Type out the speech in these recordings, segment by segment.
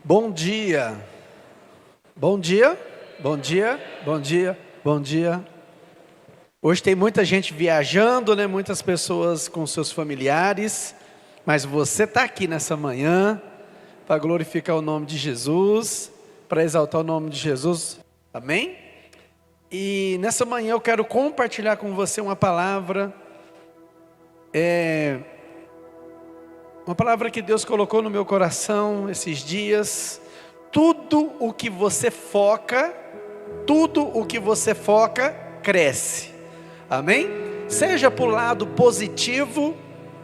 Bom dia, bom dia, bom dia, bom dia, bom dia. Hoje tem muita gente viajando, né? Muitas pessoas com seus familiares, mas você está aqui nessa manhã para glorificar o nome de Jesus, para exaltar o nome de Jesus, amém? E nessa manhã eu quero compartilhar com você uma palavra, uma palavra que Deus colocou no meu coração esses dias. Tudo o que você foca, cresce. Amém? Seja para o lado positivo,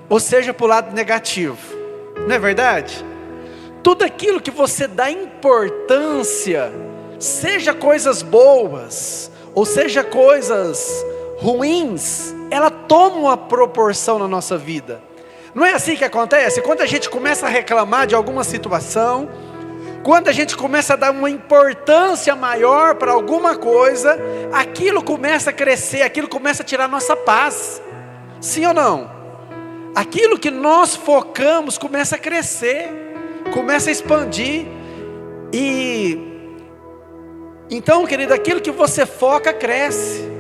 ou seja para o lado negativo. Não é verdade? Tudo aquilo que você dá importância, seja coisas boas, ou seja coisas ruins, ela toma uma proporção na nossa vida. Não é assim que acontece? Quando a gente começa a reclamar de alguma situação, quando a gente começa a dar uma importância maior para alguma coisa, aquilo começa a crescer, aquilo começa a tirar nossa paz. Sim ou não? Aquilo que nós focamos começa a crescer, começa a expandir. Então, querido, aquilo que você foca cresce.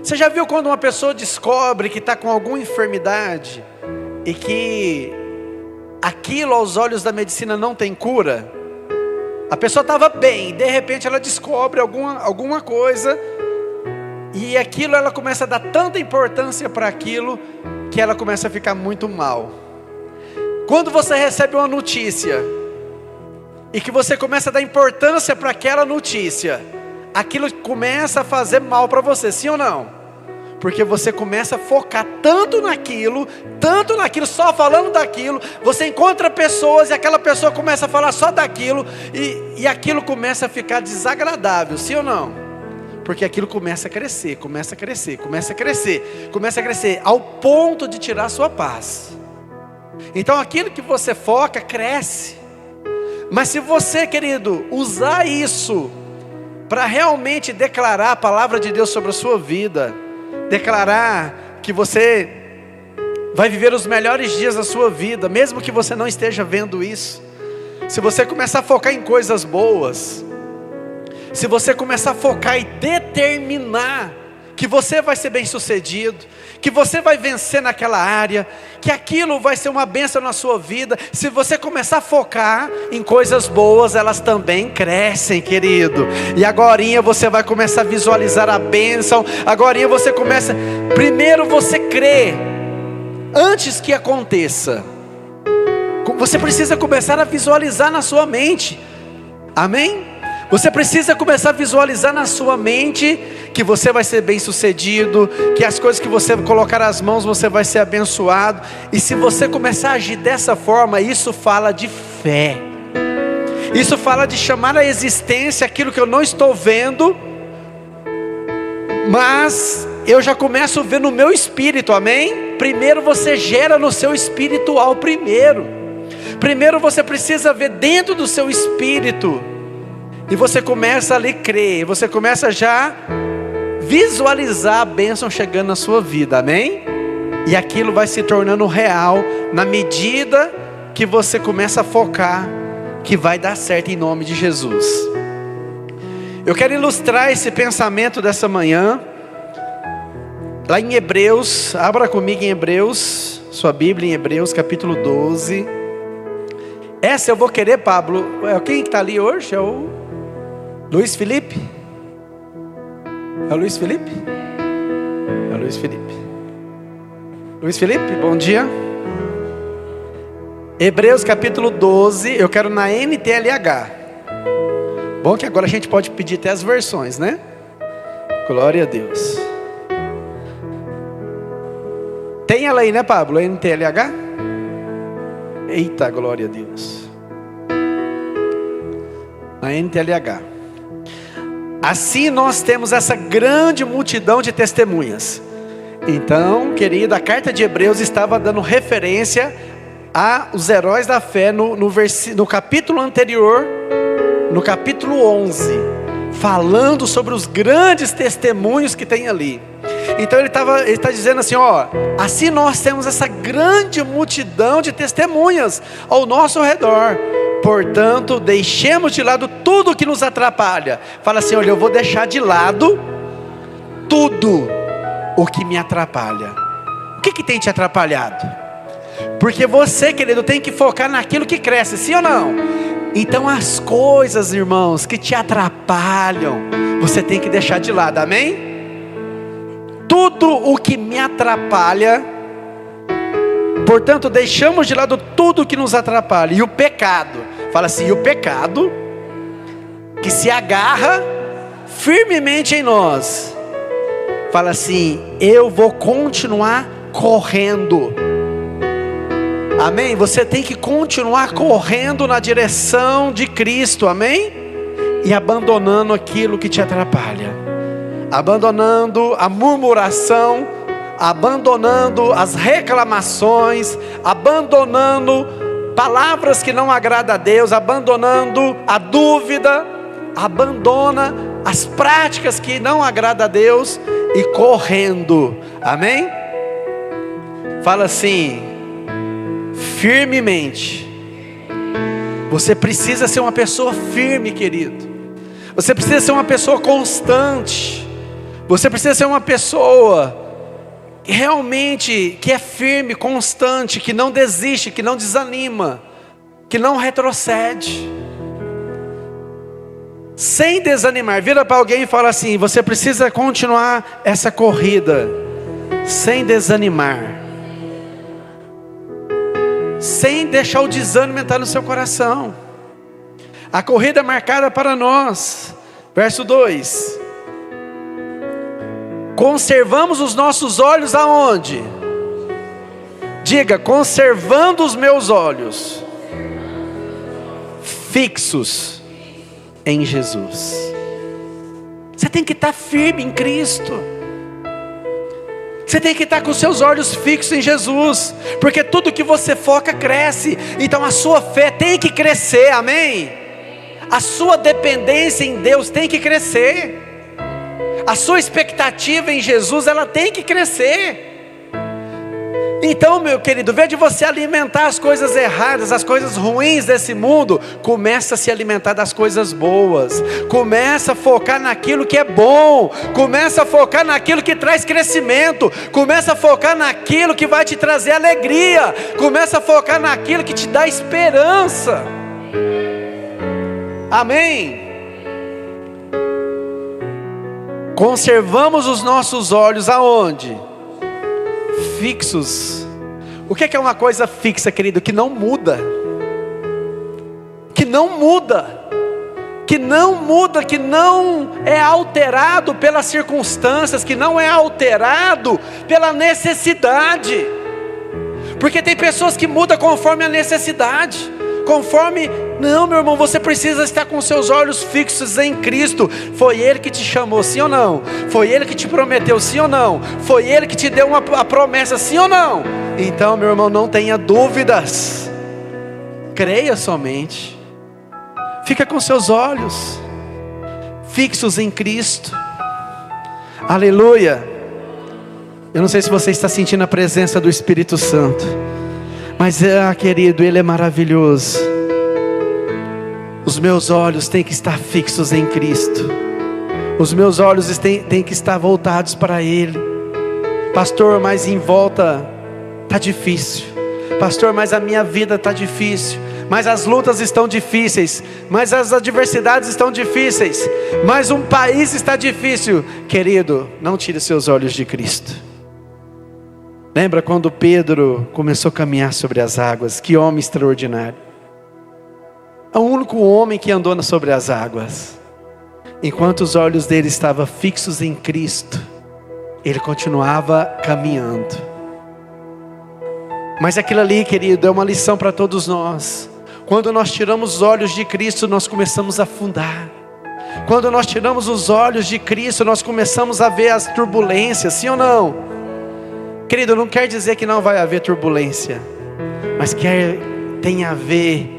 Você já viu quando uma pessoa descobre que está com alguma enfermidade e que aquilo aos olhos da medicina não tem cura? A pessoa estava bem, de repente ela descobre alguma coisa e aquilo, ela começa a dar tanta importância para aquilo que ela começa a ficar muito mal. Quando você recebe uma notícia e que você começa a dar importância para aquela notícia, aquilo começa a fazer mal para você, sim ou não? Porque você começa a focar tanto naquilo, só falando daquilo. Você encontra pessoas e aquela pessoa começa a falar só daquilo, e aquilo começa a ficar desagradável, sim ou não? Porque aquilo começa a crescer, ao ponto de tirar a sua paz. Então aquilo que você foca cresce. Mas se você, querido, usar isso para realmente declarar a palavra de Deus sobre a sua vida, declarar que você vai viver os melhores dias da sua vida, mesmo que você não esteja vendo isso. Se você começar a focar em coisas boas, se você começar a focar e determinar que você vai ser bem sucedido, que você vai vencer naquela área, que aquilo vai ser uma bênção na sua vida. Se você começar a focar em coisas boas, elas também crescem, querido. E agorinha você vai começar a visualizar a bênção. Agorinha você começa, primeiro você crê, antes que aconteça. Você precisa começar a visualizar na sua mente, amém? Você precisa começar a visualizar na sua mente que você vai ser bem sucedido, que as coisas que você colocar as mãos, você vai ser abençoado. E se você começar a agir dessa forma, isso fala de fé. Isso fala de chamar à existência aquilo que eu não estou vendo, mas eu já começo a ver no meu espírito, amém? Primeiro você gera no seu espiritual Primeiro você precisa ver dentro do seu espírito. E você começa ali a crer, você começa já a visualizar a bênção chegando na sua vida, amém? E aquilo vai se tornando real, na medida que você começa a focar, que vai dar certo em nome de Jesus. Eu quero ilustrar esse pensamento dessa manhã, lá em Hebreus, abra comigo em Hebreus, sua Bíblia em Hebreus capítulo 12. Essa eu vou querer, Pablo, quem está ali hoje? É o Luiz Felipe? É o Luiz Felipe? É o Luiz Felipe. Luiz Felipe, bom dia. Hebreus capítulo 12, eu quero na NTLH. Bom que agora a gente pode pedir até as versões, né? Glória a Deus. Tem ela aí, né, Pablo? NTLH? Eita, glória a Deus. Na NTLH. Assim nós temos essa grande multidão de testemunhas. Então, querido, a carta de Hebreus estava dando referência aos heróis da fé no capítulo anterior, no capítulo 11, falando sobre os grandes testemunhos que tem ali. Então ele está dizendo assim, assim nós temos essa grande multidão de testemunhas ao nosso redor. Portanto, deixemos de lado tudo que nos atrapalha. Fala assim, olha, eu vou deixar de lado tudo o que me atrapalha. O que tem te atrapalhado? Porque você, querido, tem que focar naquilo que cresce, sim ou não? Então as coisas, irmãos, que te atrapalham, você tem que deixar de lado, amém? Tudo o que me atrapalha, portanto, deixamos de lado tudo o que nos atrapalha. E o pecado, fala assim, e o pecado que se agarra firmemente em nós, fala assim, eu vou continuar correndo. Amém? Você tem que continuar correndo na direção de Cristo, amém? E abandonando aquilo que te atrapalha, abandonando a murmuração, abandonando as reclamações, abandonando palavras que não agradam a Deus, abandonando a dúvida, abandona as práticas que não agradam a Deus e correndo, amém? Fala assim, firmemente. Você precisa ser uma pessoa firme, querido. Você precisa ser uma pessoa constante. Você precisa ser uma pessoa realmente que é firme, constante, que não desiste, que não desanima, que não retrocede. Sem desanimar. Vira para alguém e fala assim, você precisa continuar essa corrida sem desanimar, sem deixar o desânimo entrar no seu coração. A corrida é marcada para nós. Verso 2. Conservamos os nossos olhos aonde? Diga, conservando os meus olhos fixos em Jesus. Você tem que estar firme em Cristo. Você tem que estar com os seus olhos fixos em Jesus, porque tudo que você foca cresce. Então a sua fé tem que crescer, amém? A sua dependência em Deus tem que crescer. A sua expectativa em Jesus, ela tem que crescer. Então, meu querido, em vez de você alimentar as coisas erradas, as coisas ruins desse mundo, começa a se alimentar das coisas boas. Começa a focar naquilo que é bom. Começa a focar naquilo que traz crescimento. Começa a focar naquilo que vai te trazer alegria. Começa a focar naquilo que te dá esperança. Amém? Conservamos os nossos olhos aonde? Fixos. O que é uma coisa fixa, querido? Que não muda. Que não muda. Que não muda, que não é alterado pelas circunstâncias, que não é alterado pela necessidade. Porque tem pessoas que mudam conforme a necessidade. Conforme, não, meu irmão, você precisa estar com seus olhos fixos em Cristo. Foi Ele que te chamou, sim ou não? Foi Ele que te prometeu, sim ou não? Foi Ele que te deu a promessa, sim ou não? Então, meu irmão, não tenha dúvidas. Creia somente. Fica com seus olhos fixos em Cristo. Aleluia. Eu não sei se você está sentindo a presença do Espírito Santo, mas, querido, Ele é maravilhoso. Os meus olhos têm que estar fixos em Cristo. Os meus olhos têm que estar voltados para Ele. Pastor, mas em volta está difícil. Pastor, mas a minha vida está difícil. Mas as lutas estão difíceis. Mas as adversidades estão difíceis. Mas um país está difícil. Querido, não tire seus olhos de Cristo. Lembra quando Pedro começou a caminhar sobre as águas? Que homem extraordinário. É o único homem que andou sobre as águas. Enquanto os olhos dele estavam fixos em Cristo, ele continuava caminhando. Mas aquilo ali, querido, é uma lição para todos nós. Quando nós tiramos os olhos de Cristo, nós começamos a afundar. Quando nós tiramos os olhos de Cristo, nós começamos a ver as turbulências, sim ou não? Querido, não quer dizer que não vai haver turbulência, mas tem a ver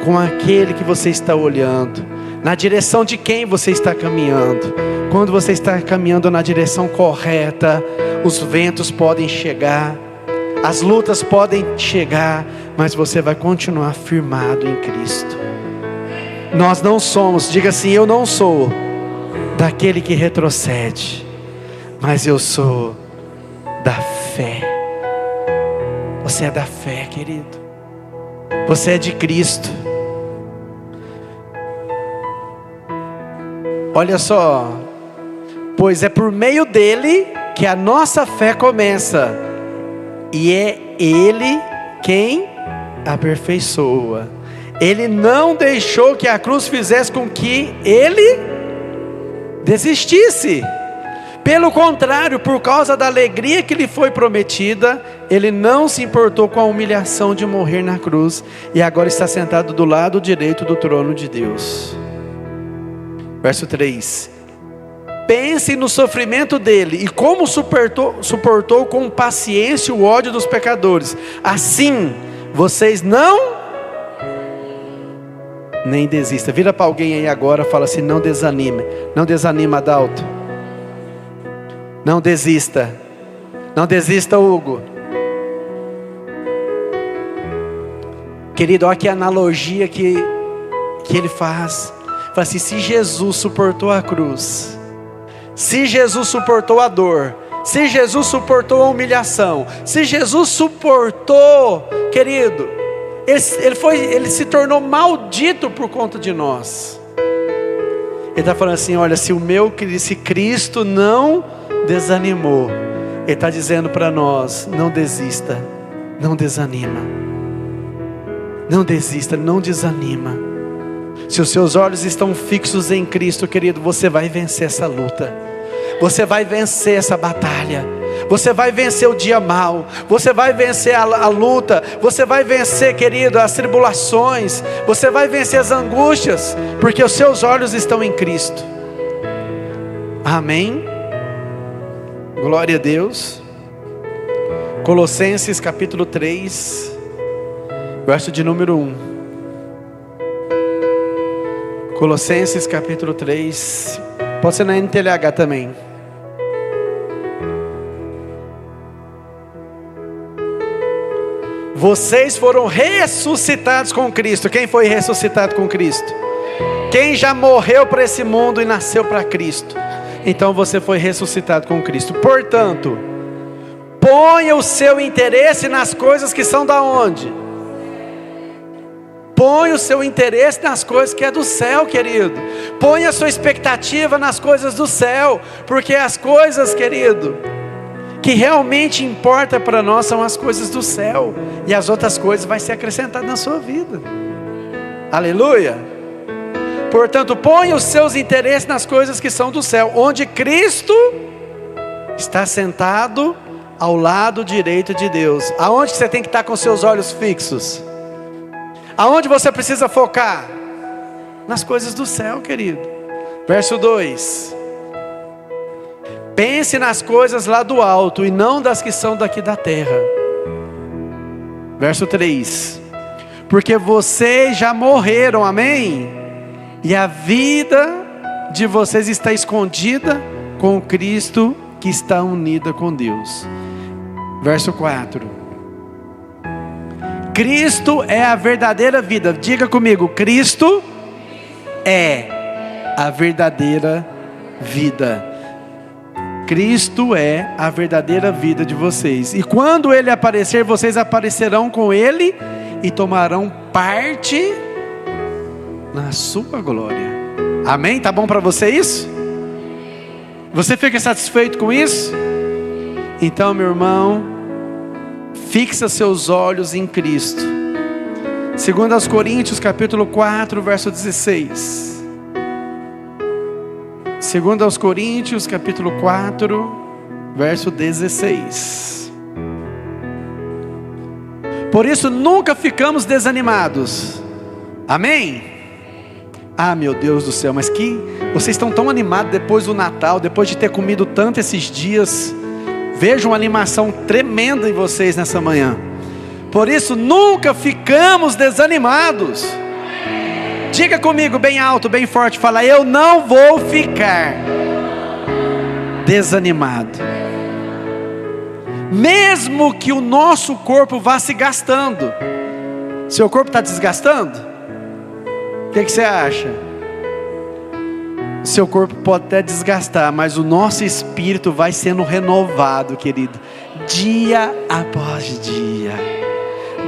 com aquele que você está olhando, na direção de quem você está caminhando. Quando você está caminhando na direção correta, os ventos podem chegar, As lutas podem chegar, mas você vai continuar firmado em Cristo. Nós não somos, diga assim, eu não sou daquele que retrocede, mas eu sou da fé. Você é da fé, querido. Você é de Cristo. Olha só, pois é por meio dele que a nossa fé começa, e é ele quem aperfeiçoa. Ele não deixou que a cruz fizesse com que ele desistisse. Pelo contrário, por causa da alegria que lhe foi prometida, ele não se importou com a humilhação de morrer na cruz, e agora está sentado do lado direito do trono de Deus. Verso 3: pensem no sofrimento dele, e como suportou com paciência o ódio dos pecadores. Assim, vocês nem desista. Vira para alguém aí agora, fala assim, não desanime. Não desanima, Adalto. Não desista. Não desista, Hugo. Querido, olha que analogia que ele faz. Fala assim, se Jesus suportou a cruz, se Jesus suportou a dor, se Jesus suportou a humilhação, se Jesus suportou, querido, ele se tornou maldito por conta de nós. Ele está falando assim, olha, se Cristo não desanimou, ele está dizendo para nós, não desista, não desanima, não desista, não desanima. Se os seus olhos estão fixos em Cristo, querido, você vai vencer essa luta, você vai vencer essa batalha, você vai vencer o dia mau, você vai vencer a luta, você vai vencer, querido, as tribulações, você vai vencer as angústias, porque os seus olhos estão em Cristo. Amém? Glória a Deus. Colossenses capítulo 3, verso de número 1. Colossenses capítulo 3, pode ser na NTLH também. Vocês foram ressuscitados com Cristo. Quem foi ressuscitado com Cristo? Quem já morreu para esse mundo e nasceu para Cristo. Então você foi ressuscitado com Cristo. Portanto, ponha o seu interesse nas coisas que são da onde? Põe o seu interesse nas coisas que é do céu, querido. Põe a sua expectativa nas coisas do céu. Porque as coisas, querido, que realmente importa para nós são as coisas do céu. E as outras coisas vai ser acrescentado na sua vida. Aleluia. Portanto, ponha os seus interesses nas coisas que são do céu, onde Cristo está sentado ao lado direito de Deus. Aonde você tem que estar com seus olhos fixos? Aonde você precisa focar? Nas coisas do céu, querido. Verso 2: pense nas coisas lá do alto e não das que são daqui da terra. Verso 3: porque vocês já morreram, amém? E a vida de vocês está escondida com Cristo, que está unida com Deus. Verso 4: Cristo é a verdadeira vida. Diga comigo, Cristo é a verdadeira vida. Cristo é a verdadeira vida de vocês. E quando Ele aparecer, vocês aparecerão com Ele e tomarão parte na sua glória. Amém? Tá bom para você isso? Você fica satisfeito com isso? Então, meu irmão, fixa seus olhos em Cristo. 2 Coríntios capítulo 4, verso 16. 2 Coríntios capítulo 4, verso 16. Por isso nunca ficamos desanimados. Amém? Ah, meu Deus do céu, mas vocês estão tão animados depois do Natal, depois de ter comido tanto esses dias. Vejo uma animação tremenda em vocês nessa manhã. Por isso nunca ficamos desanimados. Diga comigo bem alto, bem forte, fala, eu não vou ficar desanimado. mesmo que o nosso corpo vá se gastando. Seu corpo está desgastando? O que você acha? Seu corpo pode até desgastar, mas o nosso espírito vai sendo renovado, querido, dia após dia.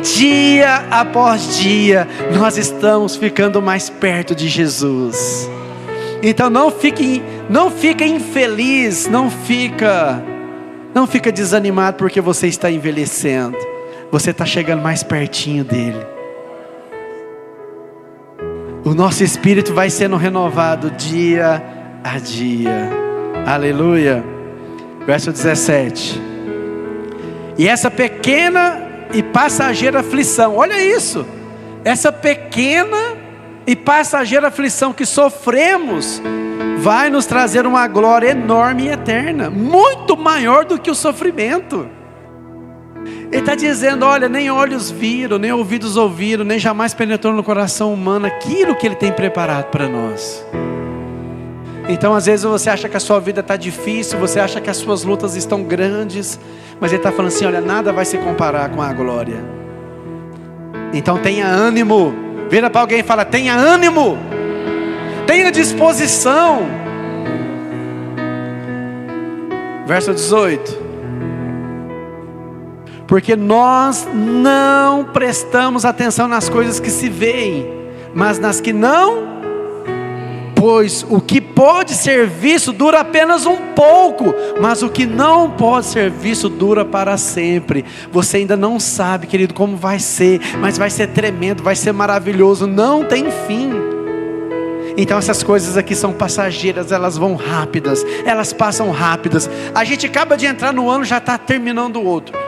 Dia após dia, nós estamos ficando mais perto de Jesus. Então não fica infeliz, não fica desanimado porque você está envelhecendo. Você está chegando mais pertinho dele. O nosso espírito vai sendo renovado dia a dia. Aleluia. Verso 17. E essa pequena e passageira aflição, olha isso, essa pequena e passageira aflição que sofremos, vai nos trazer uma glória enorme e eterna, muito maior do que o sofrimento. Ele está dizendo, olha, nem olhos viram, nem ouvidos ouviram, nem jamais penetrou no coração humano aquilo que Ele tem preparado para nós. Então às vezes você acha que a sua vida está difícil, você acha que as suas lutas estão grandes, mas Ele está falando assim, olha, nada vai se comparar com a glória. Então tenha ânimo, vira para alguém e fala, tenha ânimo, tenha disposição. Verso 18. Porque nós não prestamos atenção nas coisas que se veem, mas nas que não. Pois o que pode ser visto dura apenas um pouco, mas o que não pode ser visto dura para sempre. Você ainda não sabe, querido, como vai ser, mas vai ser tremendo, vai ser maravilhoso, não tem fim. Então essas coisas aqui são passageiras, elas vão rápidas, elas passam rápidas. A gente acaba de entrar no ano, já está terminando o outro.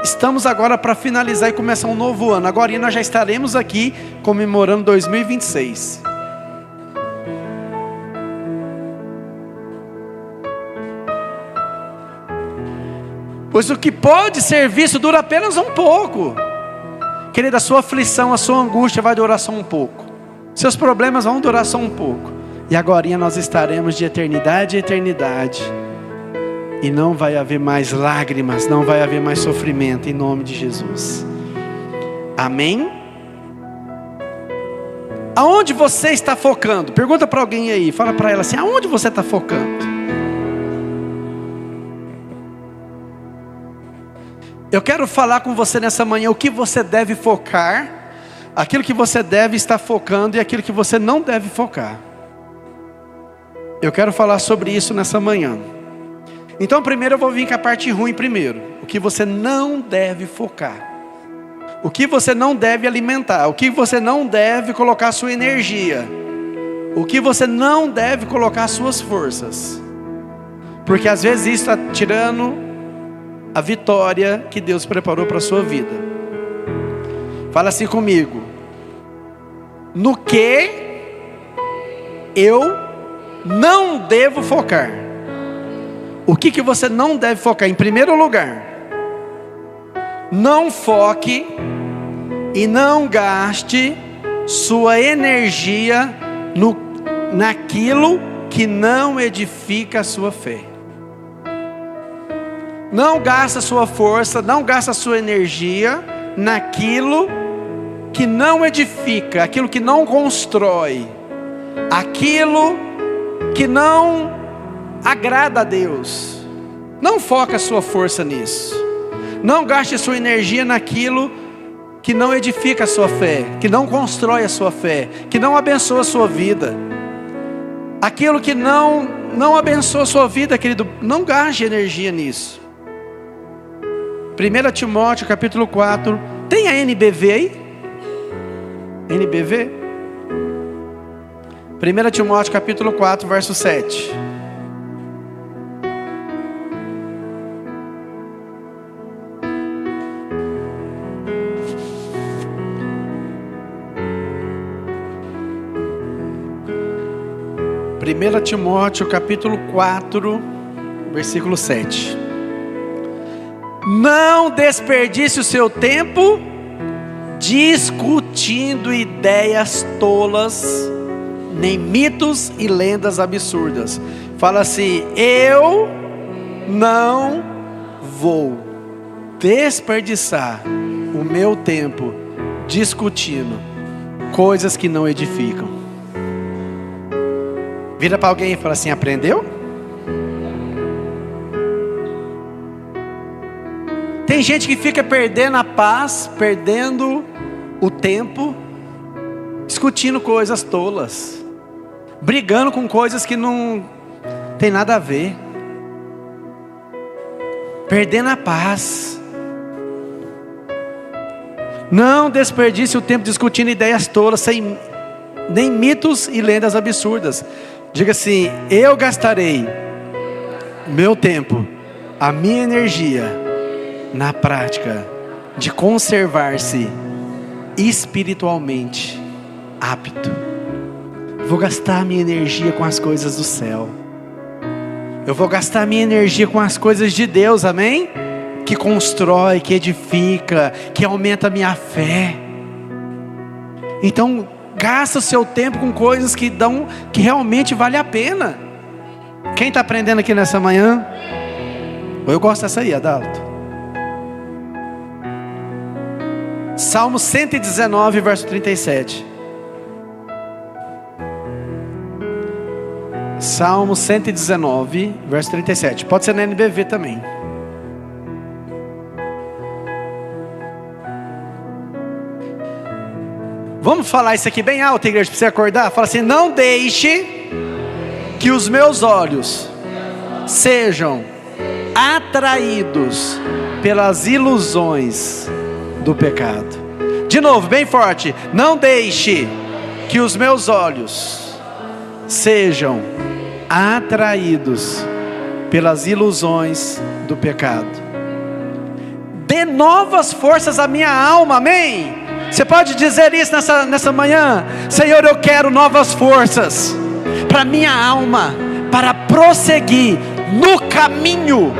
Estamos agora para finalizar e começar um novo ano. Agora nós já estaremos aqui comemorando 2026. Pois o que pode ser visto dura apenas um pouco. Querida, a sua aflição, a sua angústia vai durar só um pouco. Seus problemas vão durar só um pouco. E agora nós estaremos de eternidade a eternidade. E não vai haver mais lágrimas, não vai haver mais sofrimento, em nome de Jesus. Amém? Aonde você está focando? Pergunta para alguém aí, fala para ela assim, aonde você está focando? Eu quero falar com você nessa manhã o que você deve focar, aquilo que você deve estar focando e aquilo que você não deve focar. Eu quero falar sobre isso nessa manhã. Então primeiro eu vou vir com a parte ruim primeiro. O que você não deve focar. O que você não deve alimentar. O que você não deve colocar sua energia. O que você não deve colocar suas forças. Porque às vezes isso está tirando a vitória que Deus preparou para a sua vida. Fala assim comigo. No que eu não devo focar. O que você não deve focar? Em primeiro lugar, não foque e não gaste sua energia naquilo que não edifica a sua fé. Não gasta sua força, não gasta sua energia naquilo que não edifica, aquilo que não constrói, aquilo que não agrada a Deus. Não foca a sua força nisso. Não gaste sua energia naquilo que não edifica a sua fé, que não constrói a sua fé, que não abençoa a sua vida. Aquilo que não abençoa a sua vida, querido, não gaste energia nisso. 1 Timóteo capítulo 4. Tem a NBV aí? NBV? 1 Timóteo capítulo 4, verso 7. Primeira Timóteo capítulo 4, versículo 7. Não desperdice o seu tempo discutindo ideias tolas, nem mitos e lendas absurdas. Fala assim, eu não vou. desperdiçar o meu tempo discutindo coisas que não edificam. Vira para alguém e fala assim: aprendeu? Tem gente que fica perdendo a paz, perdendo o tempo, discutindo coisas tolas, brigando com coisas que não tem nada a ver, perdendo a paz. Não desperdice o tempo discutindo ideias tolas, sem nem mitos e lendas absurdas. Diga assim: eu gastarei meu tempo, a minha energia na prática de conservar-se espiritualmente apto. Vou gastar minha energia com as coisas do céu. Eu vou gastar minha energia com as coisas de Deus, amém? Que constrói, que edifica, que aumenta a minha fé. Então, gasta o seu tempo com coisas que realmente vale a pena. Quem está aprendendo aqui nessa manhã? Eu gosto dessa aí, Adalto. Salmo 119, verso 37. Salmo 119, verso 37. Pode ser na NBV também. Vamos falar isso aqui bem alto, igreja, para você acordar. Fala assim: não deixe que os meus olhos sejam atraídos pelas ilusões do pecado. De novo, bem forte: não deixe que os meus olhos sejam atraídos pelas ilusões do pecado. Dê novas forças à minha alma, amém? Você pode dizer isso nessa manhã? Senhor, eu quero novas forças para minha alma, para prosseguir no caminho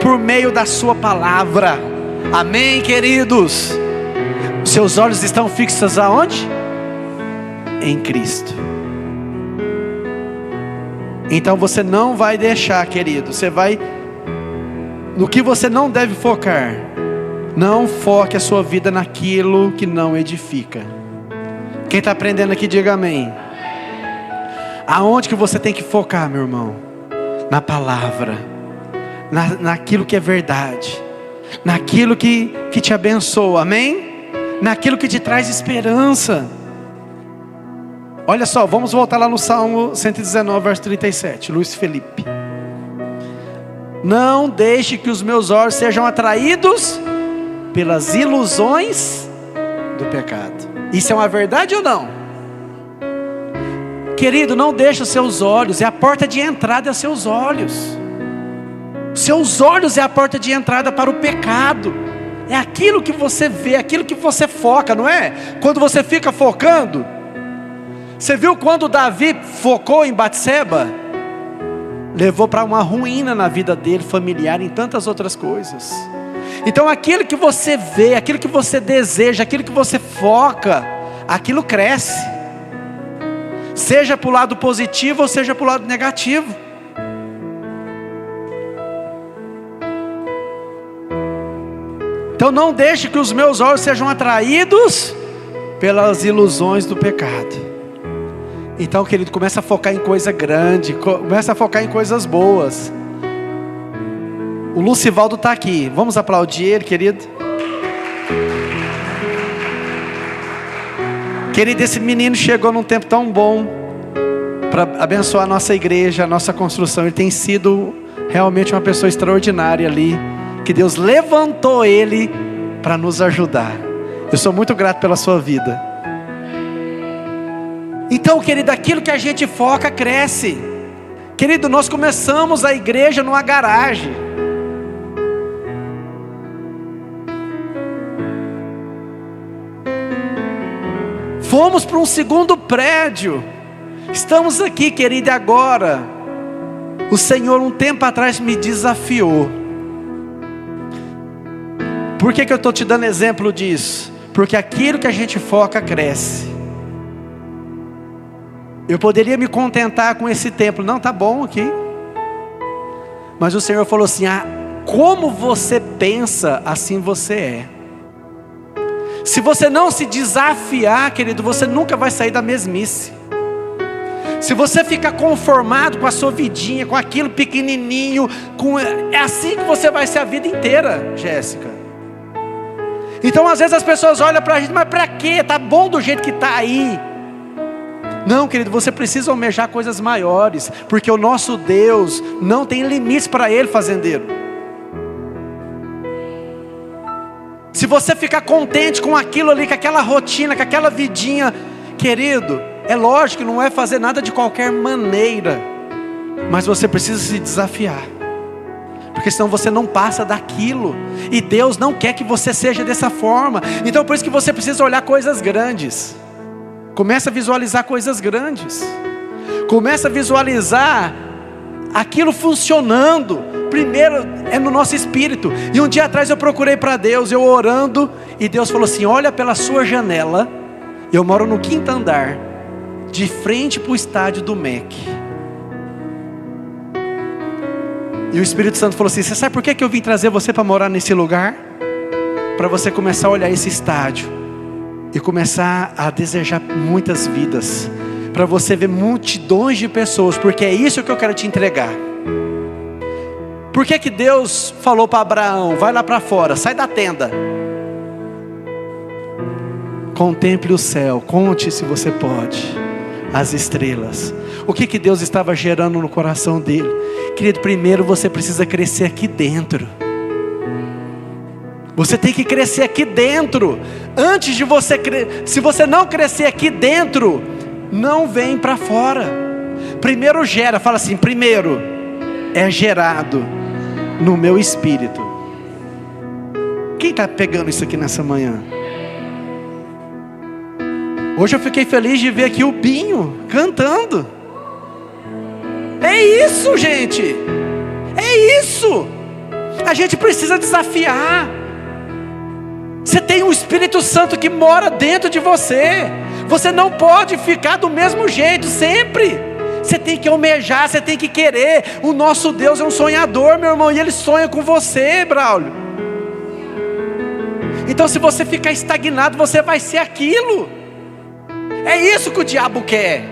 por meio da sua palavra. Amém, queridos? Seus olhos estão fixos aonde? Em Cristo. Então você não vai deixar, querido, você vai no que você não deve focar. Não foque a sua vida naquilo que não edifica. Quem está aprendendo aqui, diga amém. Aonde que você tem que focar, meu irmão? Na palavra, naquilo que é verdade, naquilo que te abençoa, amém? Naquilo que te traz esperança. Olha só, vamos voltar lá no Salmo 119, verso 37, Luiz Felipe. Não deixe que os meus olhos sejam atraídos pelas ilusões do pecado. Isso é uma verdade ou não? Querido, não deixe os seus olhos, é a porta de entrada aos seus olhos. Seus olhos é a porta de entrada para o pecado. É aquilo que você vê, aquilo que você foca, não é? Quando você fica focando. Você viu quando Davi focou em Batseba? Levou para uma ruína na vida dele, familiar, em tantas outras coisas. Então aquilo que você vê, aquilo que você deseja, aquilo que você foca, aquilo cresce. Seja para o lado positivo ou seja para o lado negativo. Então não deixe que os meus olhos sejam atraídos pelas ilusões do pecado. Então, querido, começa a focar em coisa grande, começa a focar em coisas boas. O Lucivaldo está aqui, vamos aplaudir ele, querido. Querido, esse menino chegou num tempo tão bom para abençoar a nossa igreja, a nossa construção. Ele tem sido realmente uma pessoa extraordinária ali, que Deus levantou ele para nos ajudar. Eu sou muito grato pela sua vida. Então, querido, aquilo que a gente foca cresce. Querido, nós começamos a igreja numa garagem. Fomos para um segundo prédio. Estamos aqui, querido, e agora o Senhor um tempo atrás me desafiou. Por que eu estou te dando exemplo disso? Porque aquilo que a gente foca cresce. Eu poderia me contentar com esse templo. Não, tá bom aqui. Mas o Senhor falou assim: Como você pensa, assim você é. Se você não se desafiar, querido, você nunca vai sair da mesmice. Se você ficar conformado com a sua vidinha, com aquilo pequenininho, é assim que você vai ser a vida inteira, Jéssica. Então às vezes as pessoas olham para a gente, mas para quê? Tá bom do jeito que está aí. Não, querido, você precisa almejar coisas maiores, porque o nosso Deus não tem limites para Ele, fazendeiro. Se você ficar contente com aquilo ali, com aquela rotina, com aquela vidinha, querido, é lógico que não é fazer nada de qualquer maneira, mas você precisa se desafiar, porque senão você não passa daquilo, e Deus não quer que você seja dessa forma. Então por isso que você precisa olhar coisas grandes. Começa a visualizar coisas grandes, começa a visualizar aquilo funcionando. Primeiro é no nosso espírito. E um dia atrás eu procurei para Deus, eu orando, e Deus falou assim: olha pela sua janela. Eu moro no 5º andar, de frente para o estádio do MEC. E o Espírito Santo falou assim: você sabe por que eu vim trazer você para morar nesse lugar? Para você começar a olhar esse estádio e começar a desejar muitas vidas, para você ver multidões de pessoas, porque é isso que eu quero te entregar. Por que Deus falou para Abraão: vai lá para fora, sai da tenda, contemple o céu, conte, se você pode, as estrelas. O que Deus estava gerando no coração dele? Querido, primeiro você precisa crescer aqui dentro. Você tem que crescer aqui dentro. Antes de você crescer, se você não crescer aqui dentro, não vem para fora. Primeiro gera, fala assim: primeiro é gerado no meu espírito. Quem está pegando isso aqui nessa manhã? Hoje eu fiquei feliz de ver aqui o Binho cantando. É isso, gente. É isso. A gente precisa desafiar. Você tem o Espírito Santo que mora dentro de você. Você não pode ficar do mesmo jeito sempre. Você tem que almejar, você tem que querer. O nosso Deus é um sonhador, meu irmão, e Ele sonha com você, Braulio. Então se você ficar estagnado, você vai ser aquilo. É isso que o diabo quer.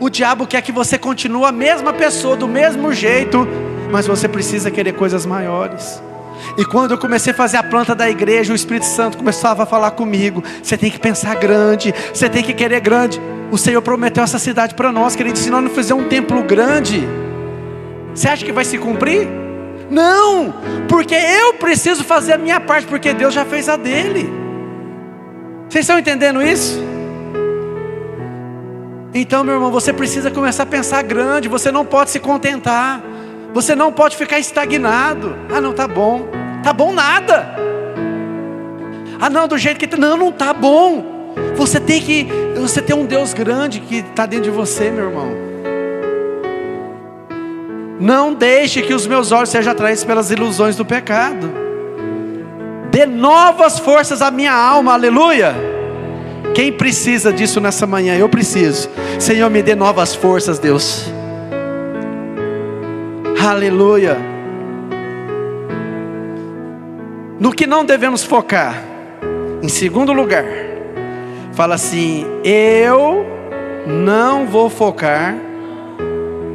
O diabo quer que você continue a mesma pessoa, do mesmo jeito, mas você precisa querer coisas maiores. E quando eu comecei a fazer a planta da igreja, o Espírito Santo começava a falar comigo: você tem que pensar grande, você tem que querer grande. O Senhor prometeu essa cidade para nós, querido. Se nós não fizermos um templo grande, você acha que vai se cumprir? Não, porque eu preciso fazer a minha parte, porque Deus já fez a dele. Vocês estão entendendo isso? Então, meu irmão, você precisa começar a pensar grande. Você não pode se contentar, você não pode ficar estagnado. Ah não, tá bom nada. Ah não, do jeito que tá, não tá bom. Você tem um Deus grande que está dentro de você, meu irmão. Não deixe que os meus olhos sejam atraídos pelas ilusões do pecado. Dê novas forças à minha alma, aleluia. Quem precisa disso nessa manhã? Eu preciso. Senhor, me dê novas forças, Deus. Aleluia. No que não devemos focar? Em segundo lugar, fala assim: eu não vou focar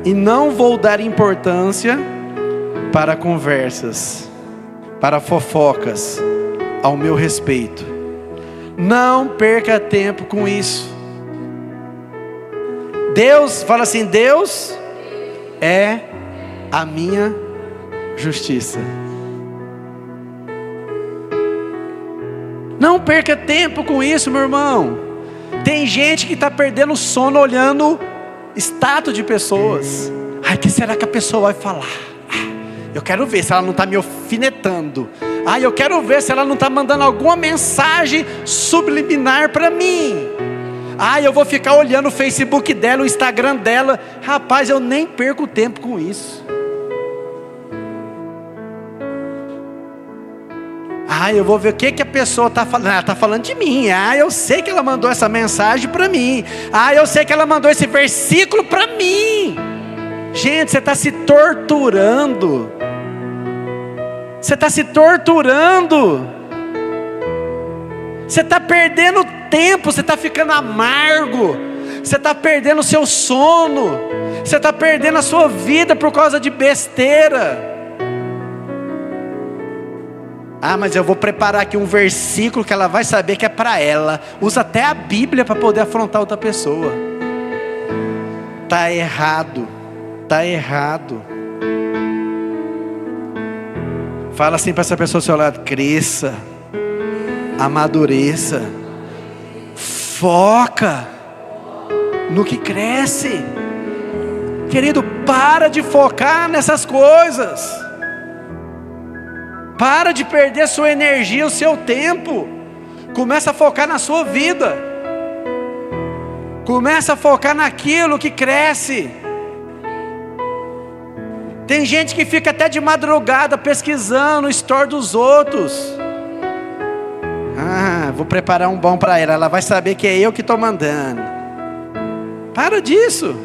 e não vou dar importância para conversas, para fofocas ao meu respeito. Não perca tempo com isso. Deus, fala assim: Deus é a minha justiça. Não perca tempo com isso, meu irmão. Tem gente que está perdendo o sono olhando status de pessoas. Ai, o que será que a pessoa vai falar? Eu quero ver se ela não está me alfinetando. Eu quero ver se ela não está mandando alguma mensagem subliminar para mim. Eu vou ficar olhando o Facebook dela, o Instagram dela. Rapaz, eu nem perco tempo com isso. Eu vou ver o que a pessoa está falando. Ela está falando de mim. Eu sei que ela mandou essa mensagem para mim. Eu sei que ela mandou esse versículo para mim. Gente, você está se torturando. Você está se torturando. Você está perdendo tempo, você está ficando amargo. Você está perdendo o seu sono. Você está perdendo a sua vida por causa de besteira. Ah, mas eu vou preparar aqui um versículo que ela vai saber que é para ela. Usa até a Bíblia para poder afrontar outra pessoa. Está errado. Está errado. Fala assim para essa pessoa ao seu lado: cresça, amadureça, foca no que cresce. Querido, para de focar nessas coisas. Para de perder sua energia, o seu tempo. Começa a focar na sua vida. Começa a focar naquilo que cresce. Tem gente que fica até de madrugada pesquisando o story dos outros. Ah, vou preparar um bom para ela. Ela vai saber que é eu que estou mandando. Para disso.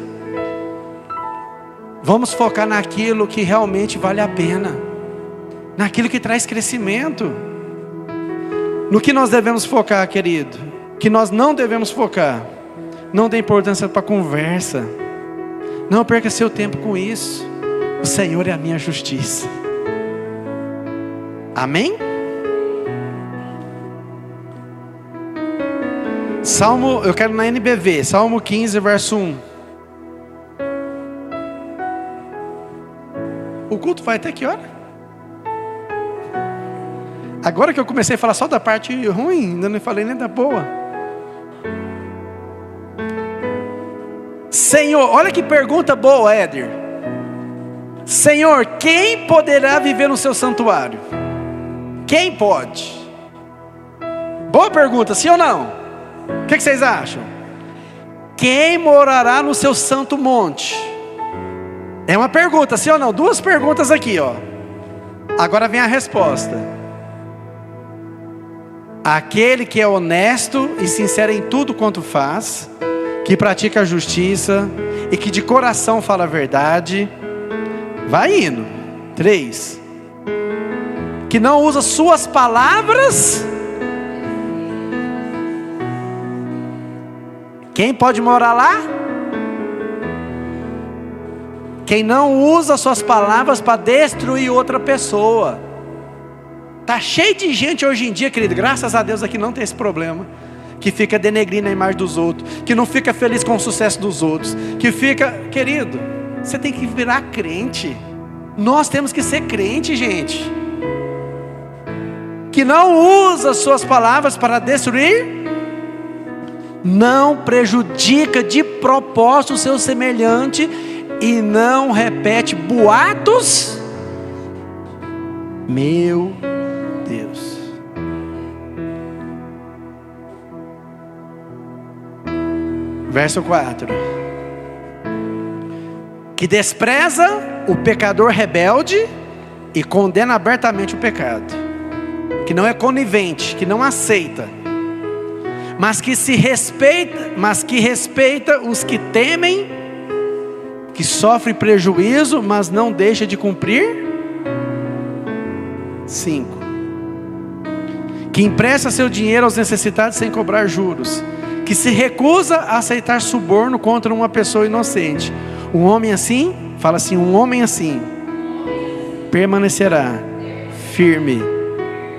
Vamos focar naquilo que realmente vale a pena. Naquilo que traz crescimento. No que nós devemos focar, querido? Que nós não devemos focar. Não dê importância para conversa. Não perca seu tempo com isso. O Senhor é a minha justiça. Amém? Salmo, eu quero na NBV, Salmo 15, verso 1. O culto vai até que hora? Agora que eu comecei a falar só da parte ruim, ainda não falei nem da boa. Senhor, olha que pergunta boa, Éder. Senhor, quem poderá viver no seu santuário? Quem pode? Boa pergunta, sim ou não? O que vocês acham? Quem morará no seu santo monte? É uma pergunta, sim ou não? Duas perguntas aqui, ó. Agora vem a resposta. Aquele que é honesto e sincero em tudo quanto faz, que pratica a justiça e que de coração fala a verdade. Vai indo. 3. Que não usa suas palavras. Quem pode morar lá? Quem não usa suas palavras para destruir outra pessoa. Está cheio de gente hoje em dia, querido, graças a Deus aqui não tem esse problema, que fica denegrindo a imagem dos outros, que não fica feliz com o sucesso dos outros, que fica, querido, você tem que virar crente. Nós temos que ser crente, gente. Que não usa suas palavras para destruir, não prejudica de propósito o seu semelhante e não repete boatos. Meu Deus. Verso 4. Que despreza o pecador rebelde e condena abertamente o pecado. Que não é conivente, que não aceita, mas que respeita os que temem, que sofre prejuízo, mas não deixa de cumprir. 5. Que empresta seu dinheiro aos necessitados sem cobrar juros, que se recusa a aceitar suborno contra uma pessoa inocente. Um homem assim, fala assim, um homem assim permanecerá firme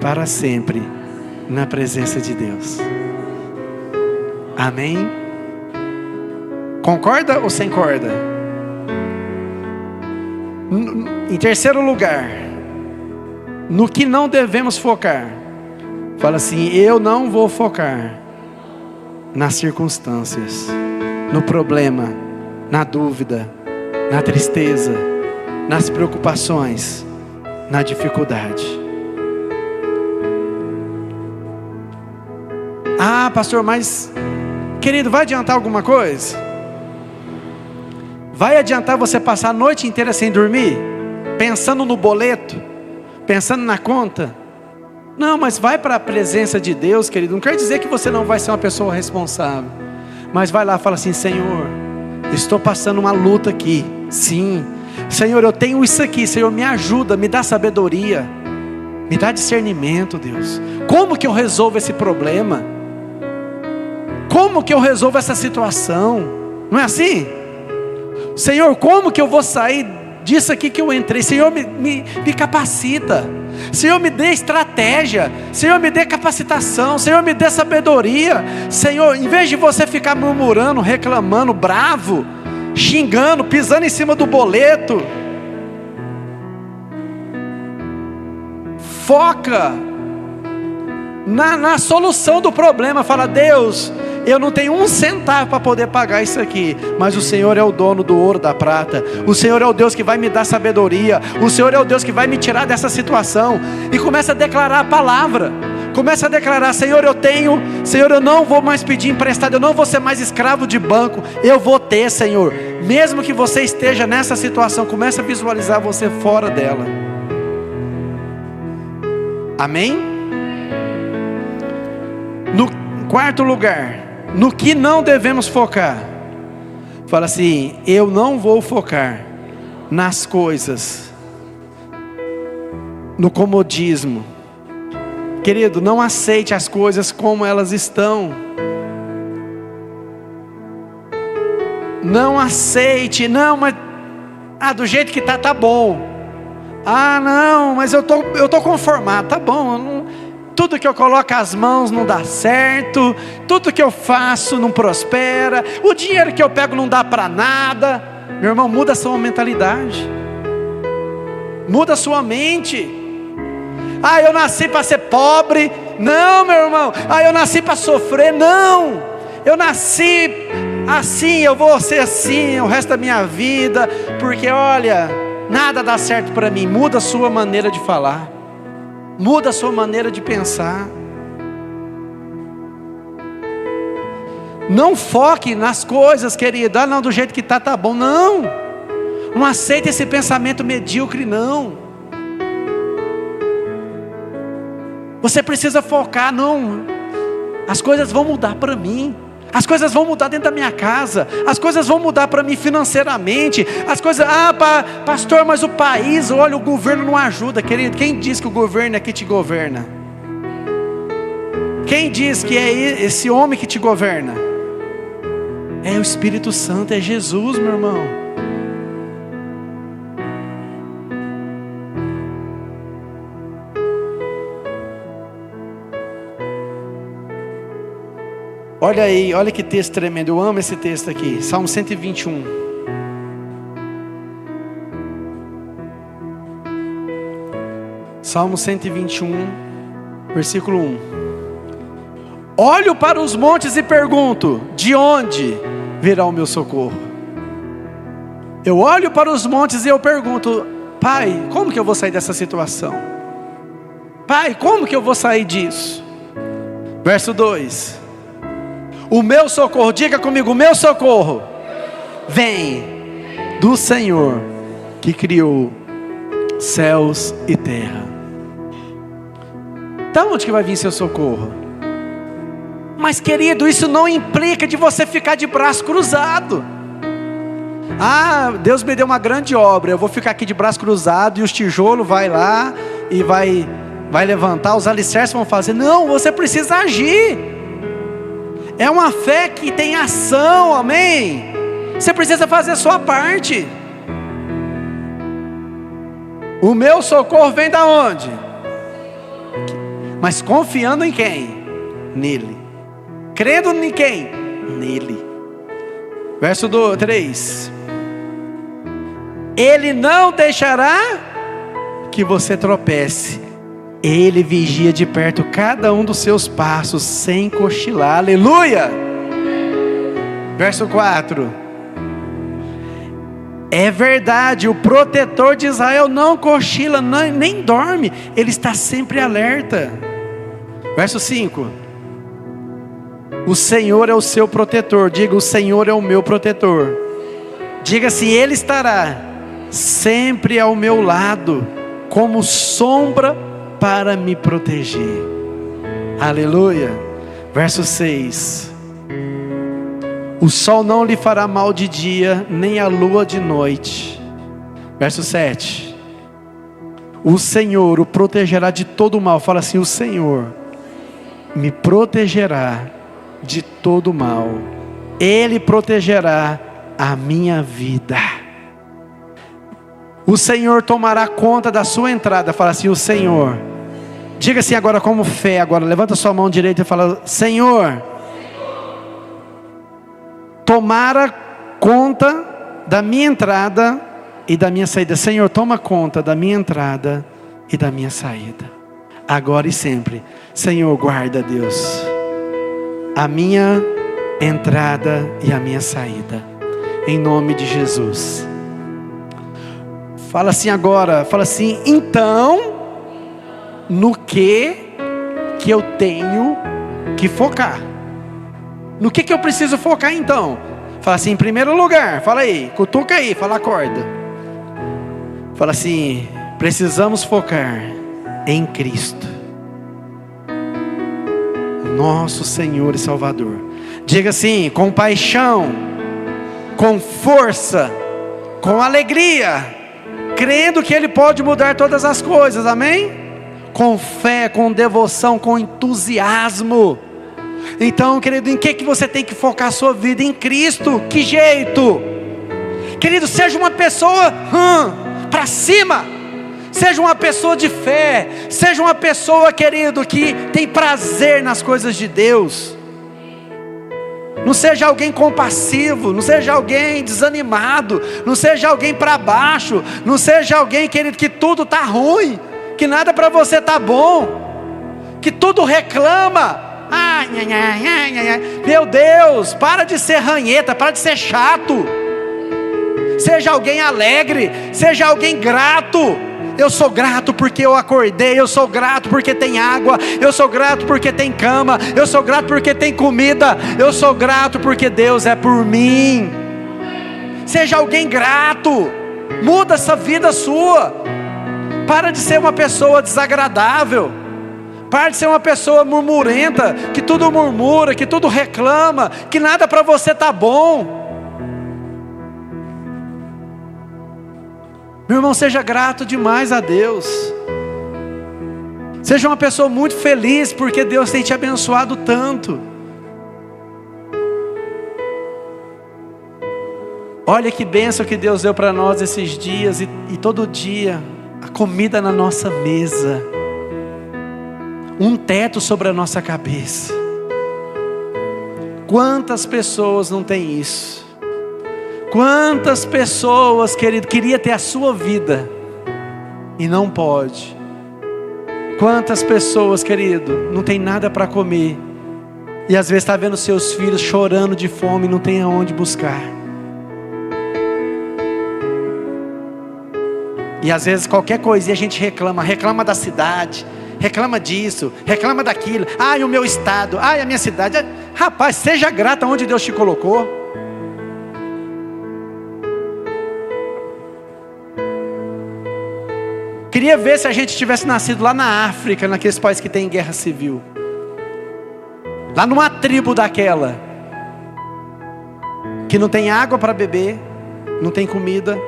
para sempre na presença de Deus. Amém? Concorda ou sem corda? Em terceiro lugar, no que não devemos focar. Fala assim, eu não vou focar nas circunstâncias, no problema, na dúvida, na tristeza, nas preocupações, na dificuldade. Ah, pastor, mas querido, vai adiantar alguma coisa? Vai adiantar você passar a noite inteira sem dormir? Pensando no boleto? Pensando na conta? Não, mas vai para a presença de Deus, querido. Não quer dizer que você não vai ser uma pessoa responsável, mas vai lá e fala assim, Senhor, estou passando uma luta aqui. Sim, Senhor, eu tenho isso aqui. Senhor, me ajuda, me dá sabedoria. Me dá discernimento, Deus. Como que eu resolvo esse problema? Como que eu resolvo essa situação? Não é assim? Senhor, como que eu vou sair disso aqui que eu entrei? Senhor, me capacita. Senhor, me dê estratégia. Senhor, me dê capacitação. Senhor, me dê sabedoria. Senhor, em vez de você ficar murmurando, reclamando, bravo, xingando, pisando em cima do boleto, foca na solução do problema. Fala: Deus, eu não tenho um centavo para poder pagar isso aqui, mas o Senhor é o dono do ouro, da prata. O Senhor é o Deus que vai me dar sabedoria. O Senhor é o Deus que vai me tirar dessa situação. E começa a declarar a palavra. Começa a declarar: Senhor, eu tenho. Senhor, eu não vou mais pedir emprestado. Eu não vou ser mais escravo de banco. Eu vou ter, Senhor. Mesmo que você esteja nessa situação, começa a visualizar você fora dela. Amém? No quarto lugar, no que não devemos focar. Fala assim: eu não vou focar nas coisas, no comodismo. Querido, não aceite as coisas como elas estão. Não aceite. Não, mas do jeito que tá bom. Não, mas eu tô conformado. Tá bom, tudo que eu coloco as mãos não dá certo, tudo que eu faço não prospera, o dinheiro que eu pego não dá para nada. Meu irmão, muda a sua mentalidade, muda a sua mente. Eu nasci para ser pobre. Não, meu irmão. Eu nasci para sofrer. Não, eu nasci assim, eu vou ser assim o resto da minha vida, porque olha, nada dá certo para mim. Muda a sua maneira de falar, muda a sua maneira de pensar. Não foque nas coisas, querido. Não, do jeito que tá bom. Não aceite esse pensamento medíocre, não. Você precisa focar. Não, as coisas vão mudar para mim. As coisas vão mudar dentro da minha casa. As coisas vão mudar para mim financeiramente. As coisas, pastor, mas o país, olha, o governo não ajuda. Querido, quem diz que o governo é que te governa? Quem diz que é esse homem que te governa? É o Espírito Santo, é Jesus, meu irmão. Olha aí, olha que texto tremendo. Eu amo esse texto aqui, Salmo 121. Salmo 121, versículo 1. Olho para os montes e pergunto: de onde virá o meu socorro? Eu olho para os montes e eu pergunto: Pai, como que eu vou sair dessa situação? Pai, como que eu vou sair disso? Verso 2. O meu socorro, diga comigo: o meu socorro vem do Senhor que criou céus e terra. Da onde que vai vir seu socorro? Mas querido, isso não implica de você ficar de braço cruzado. Deus me deu uma grande obra, eu vou ficar aqui de braço cruzado e os tijolos vai lá e vai levantar, os alicerces vão fazer. Não, você precisa agir. É uma fé que tem ação, amém? Você precisa fazer a sua parte. O meu socorro vem da onde? Mas confiando em quem? Nele. Crendo em quem? Nele. Verso 3. Ele não deixará que você tropece. Ele vigia de perto cada um dos seus passos, sem cochilar. Aleluia! Verso 4. É verdade, o protetor de Israel não cochila, nem dorme. Ele está sempre alerta. Verso 5. O Senhor é o seu protetor. Diga: o Senhor é o meu protetor. Diga: se Ele estará sempre ao meu lado, como sombra para me proteger. Aleluia. Verso 6. O sol não lhe fará mal de dia, nem a lua de noite. Verso 7. o Senhor o protegerá de todo mal. Fala assim: o Senhor me protegerá de todo mal. Ele protegerá a minha vida. O Senhor tomará conta da sua entrada. Fala assim: o Senhor. Diga assim agora como fé. Agora levanta sua mão direita e fala: Senhor, tomara conta da minha entrada e da minha saída. Senhor, toma conta da minha entrada e da minha saída, agora e sempre. Senhor, guarda, Deus, a minha entrada e a minha saída, em nome de Jesus. Fala assim agora, fala assim: então, no que eu tenho que focar? No que eu preciso focar então? Fala assim: em primeiro lugar, fala aí, cutuca aí, fala, acorda. Fala assim: precisamos focar em Cristo, nosso Senhor e Salvador. Diga assim: com paixão, com força, com alegria, crendo que Ele pode mudar todas as coisas, amém? Com fé, com devoção, com entusiasmo. Então, querido, em que você tem que focar a sua vida? Em Cristo. Que jeito? Querido, seja uma pessoa para cima. Seja uma pessoa de fé. Seja uma pessoa, querido, que tem prazer nas coisas de Deus. Não seja alguém compassivo. Não seja alguém desanimado. Não seja alguém para baixo. Não seja alguém, querido, que tudo está ruim, que nada para você está bom, que tudo reclama. Meu Deus, para de ser ranheta, para de ser chato. Seja alguém alegre, seja alguém grato. Eu sou grato porque eu acordei, eu sou grato porque tem água, eu sou grato porque tem cama, eu sou grato porque tem comida, eu sou grato porque Deus é por mim. Seja alguém grato. Muda essa vida sua. Para de ser uma pessoa desagradável. Para de ser uma pessoa murmurenta, que tudo murmura, que tudo reclama, que nada para você está bom. Meu irmão, seja grato demais a Deus. Seja uma pessoa muito feliz, porque Deus tem te abençoado tanto. Olha que bênção que Deus deu para nós esses dias, e todo dia, a comida na nossa mesa, um teto sobre a nossa cabeça. Quantas pessoas não têm isso? Quantas pessoas, querido, queria ter a sua vida e não pode? Quantas pessoas, querido, não tem nada para comer e às vezes está vendo seus filhos chorando de fome e não tem aonde buscar? E às vezes qualquer coisinha a gente reclama da cidade, reclama disso, reclama daquilo. Ai, o meu estado, ai, a minha cidade. Rapaz, seja grato aonde Deus te colocou. Queria ver se a gente tivesse nascido lá na África, naqueles países que tem guerra civil, lá numa tribo daquela, que não tem água para beber, não tem comida.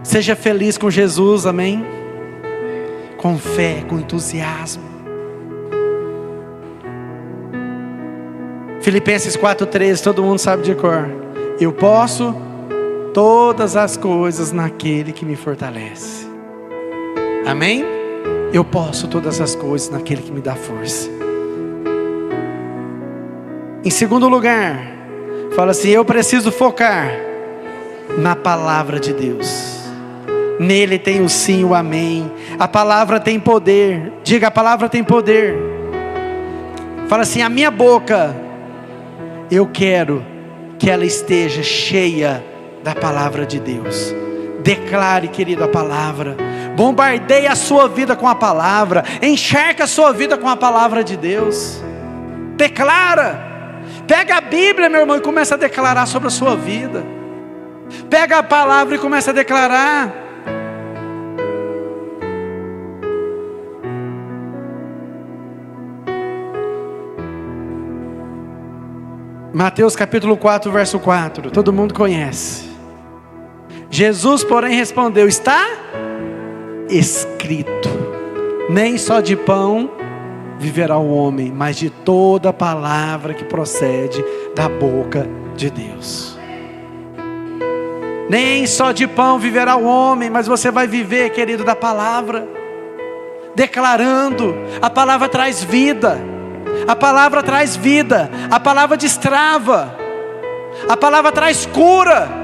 Seja feliz com Jesus, amém? Com fé, com entusiasmo. Filipenses 4:13, todo mundo sabe de cor. Eu posso todas as coisas naquele que me fortalece. Amém? Eu posso todas as coisas naquele que me dá força. Em segundo lugar, fala assim: eu preciso focar na palavra de Deus. Nele tem o sim, o amém. A palavra tem poder. Diga: a palavra tem poder. Fala assim: a minha boca, eu quero que ela esteja cheia da palavra de Deus. Declare, querido, a palavra. Bombardeie a sua vida com a palavra. Encharque a sua vida com a palavra de Deus. Declara. Pega a Bíblia, meu irmão, e começa a declarar sobre a sua vida. Pega a palavra e começa a declarar. Mateus capítulo 4, verso 4. Todo mundo conhece. Jesus, porém, respondeu: está escrito, nem só de pão viverá o homem, mas de toda palavra que procede da boca de Deus. Nem só de pão viverá o homem, mas você vai viver, querido, da palavra, declarando. A palavra traz vida, a palavra traz vida, a palavra destrava, a palavra traz cura.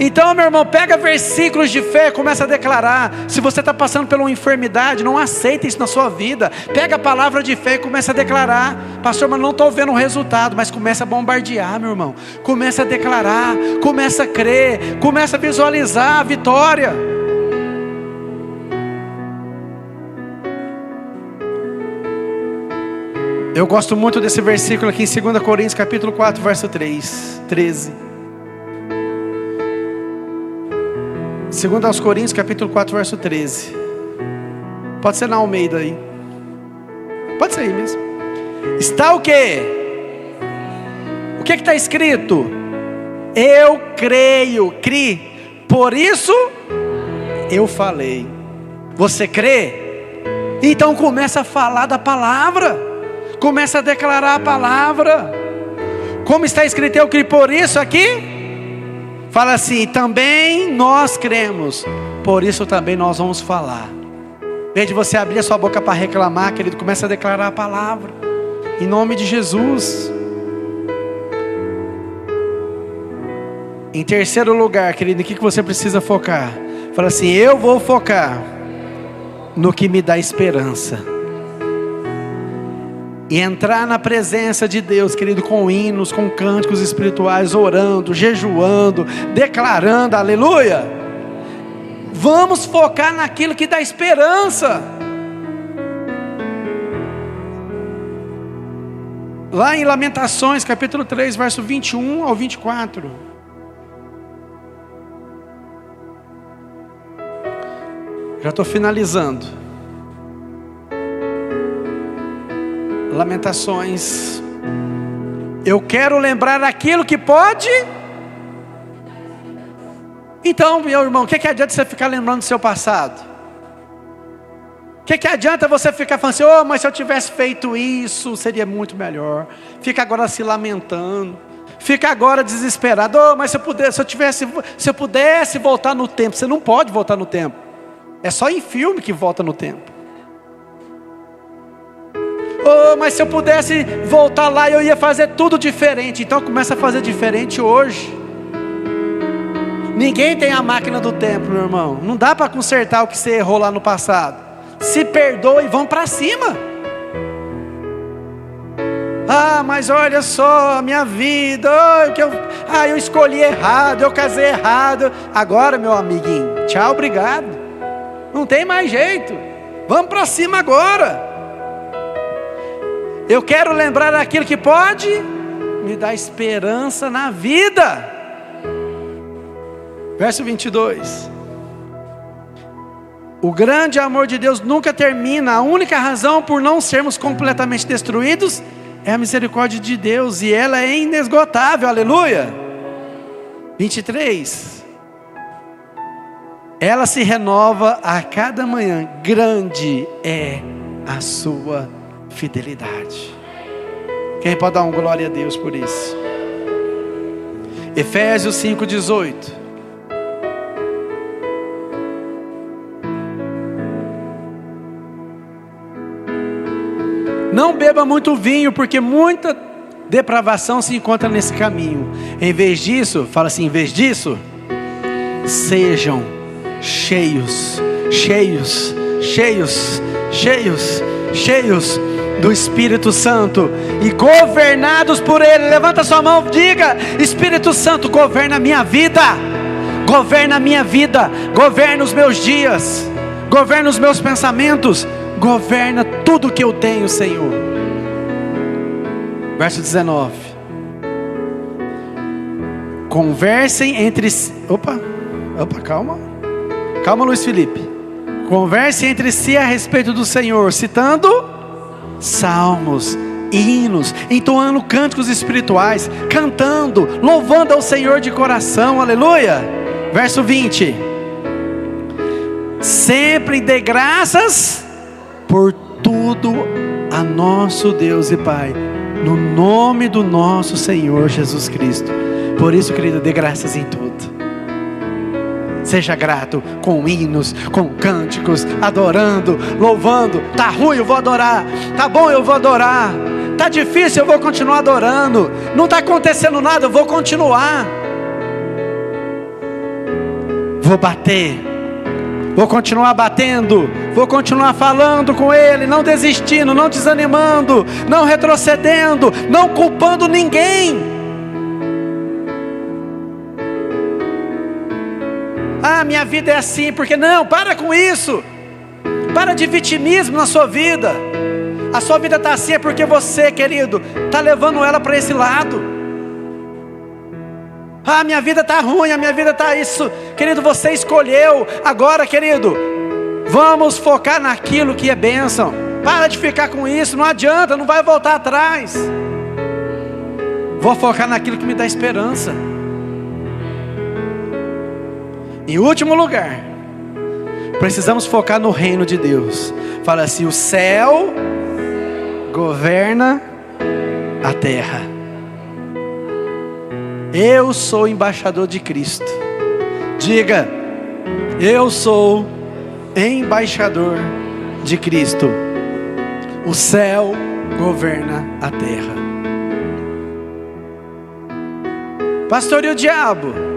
Então, meu irmão, pega versículos de fé e começa a declarar. Se você está passando por uma enfermidade, não aceita isso na sua vida. Pega a palavra de fé e começa a declarar. Pastor, mas não estou vendo o resultado. Mas começa a bombardear, meu irmão. Começa a declarar, começa a crer, começa a visualizar a vitória. Eu gosto muito desse versículo aqui em 2 Coríntios capítulo 4, verso 13. 2 aos Coríntios capítulo 4, verso 13. Pode ser na Almeida aí. Pode ser aí mesmo. Está o quê? O que está escrito? Eu creio, por isso eu falei. Você crê? Então começa a falar da palavra. Começa a declarar a palavra. Como está escrito, eu criei, por isso aqui. Fala assim: também nós cremos, por isso também nós vamos falar. Em vez de você abrir a sua boca para reclamar, querido, começa a declarar a palavra, em nome de Jesus. Em terceiro lugar, querido, em que você precisa focar? Fala assim: eu vou focar no que me dá esperança. E entrar na presença de Deus, querido, com hinos, com cânticos espirituais, orando, jejuando, declarando, aleluia. Vamos focar naquilo que dá esperança. Lá em Lamentações, capítulo 3, verso 21 ao 24. Já estou finalizando. Lamentações. Eu quero lembrar aquilo que pode. Então, meu irmão, o que adianta você ficar lembrando do seu passado? O que adianta você ficar falando assim: oh, mas se eu tivesse feito isso, seria muito melhor. Fica agora se lamentando. Fica agora desesperado. Oh, mas se eu pudesse voltar no tempo. Você não pode voltar no tempo. É só em filme que volta no tempo. Oh, mas se eu pudesse voltar lá, eu ia fazer tudo diferente. Então começa a fazer diferente hoje. Ninguém tem a máquina do tempo, meu irmão. Não dá para consertar o que você errou lá no passado. Se perdoa e vão para cima. Ah, mas olha só a minha vida. Eu escolhi errado, eu casei errado. Agora, meu amiguinho, tchau, obrigado. Não tem mais jeito. Vamos para cima agora. Eu quero lembrar daquilo que pode me dar esperança na vida. Verso 22. O grande amor de Deus nunca termina. A única razão por não sermos completamente destruídos é a misericórdia de Deus, e ela é inesgotável, aleluia. 23. Ela se renova a cada manhã, grande é a sua fidelidade. Quem pode dar um glória a Deus por isso? Efésios 5:18. Não beba muito vinho, porque muita depravação se encontra nesse caminho. Em vez disso, fala assim: em vez disso, sejam cheios do Espírito Santo e governados por Ele. Levanta sua mão, diga: Espírito Santo, governa a minha vida, governa a minha vida, governa os meus dias, governa os meus pensamentos, governa tudo que eu tenho, Senhor. Verso 19. Conversem entre si. Opa, calma, Luiz Felipe. Conversem entre si a respeito do Senhor, citando salmos, hinos, entoando cânticos espirituais, cantando, louvando ao Senhor de coração, aleluia. Verso 20. Sempre dê graças por tudo a nosso Deus e Pai, no nome do nosso Senhor Jesus Cristo. Por isso, querido, dê graças em tudo. Seja grato com hinos, com cânticos, adorando, louvando. Tá ruim, eu vou adorar. Tá bom, eu vou adorar. Tá difícil, eu vou continuar adorando. Não tá acontecendo nada, eu vou continuar. Vou bater. Vou continuar batendo. Vou continuar falando com Ele, não desistindo, não desanimando, não retrocedendo, não culpando ninguém. Ah, minha vida é assim, porque não, para com isso. Para de vitimismo na sua vida. A sua vida está assim é porque você, querido, está levando ela para esse lado. Ah, minha vida está ruim, a minha vida está isso. Querido, você escolheu. Agora, querido, vamos focar naquilo que é bênção. Para de ficar com isso, não adianta, não vai voltar atrás. Vou focar naquilo que me dá esperança. Em último lugar, precisamos focar no reino de Deus. Fala assim: o céu governa a terra. Eu sou embaixador de Cristo. Diga: eu sou embaixador de Cristo. O céu governa a terra. Pastor, e o diabo?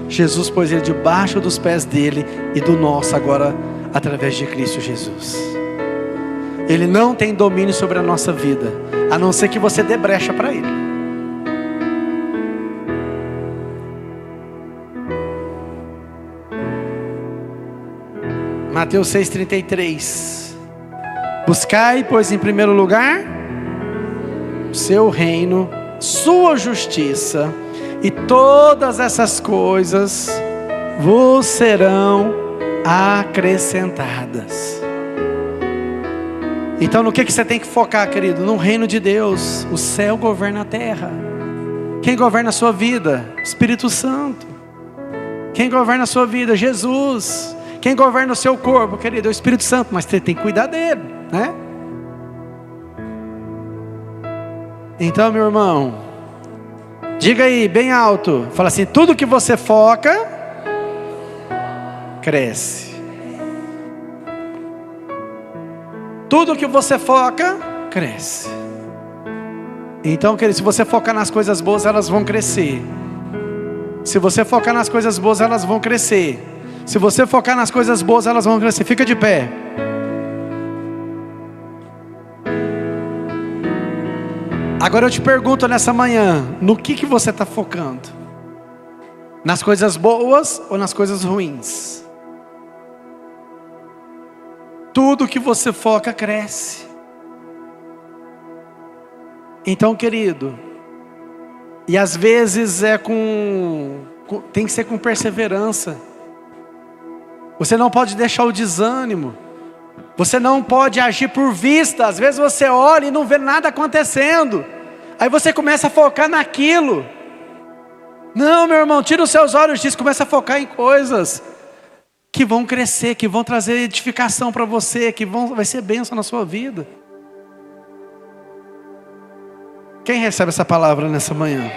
Jesus pôs ele debaixo dos pés dele e do nosso agora, através de Cristo Jesus. Ele não tem domínio sobre a nossa vida, a não ser que você dê brecha para ele. Mateus 6,33. Buscai, pois, em primeiro lugar o seu reino, sua justiça, e todas essas coisas vos serão acrescentadas. Então no que você tem que focar, querido? No reino de Deus. O céu governa a terra. Quem governa a sua vida? Espírito Santo. Quem governa a sua vida? Jesus. Quem governa o seu corpo, querido? É o Espírito Santo. Mas você tem que cuidar dele, né? Então, meu irmão, diga aí, bem alto. Fala assim: tudo que você foca, cresce. Tudo que você foca, cresce. Então, querido, se você focar nas coisas boas, elas vão crescer. Se você focar nas coisas boas, elas vão crescer. Se você focar nas coisas boas, elas vão crescer. Fica de pé. Agora eu te pergunto nessa manhã, no que você está focando? Nas coisas boas ou nas coisas ruins? Tudo que você foca cresce. Então, querido, e às vezes tem que ser com perseverança. Você não pode deixar o desânimo. Você não pode agir por vista. Às vezes você olha e não vê nada acontecendo. Aí você começa a focar naquilo. Não, meu irmão, tira os seus olhos disso. Começa a focar em coisas que vão crescer, que vão trazer edificação para você, vai ser bênção na sua vida. Quem recebe essa palavra nessa manhã?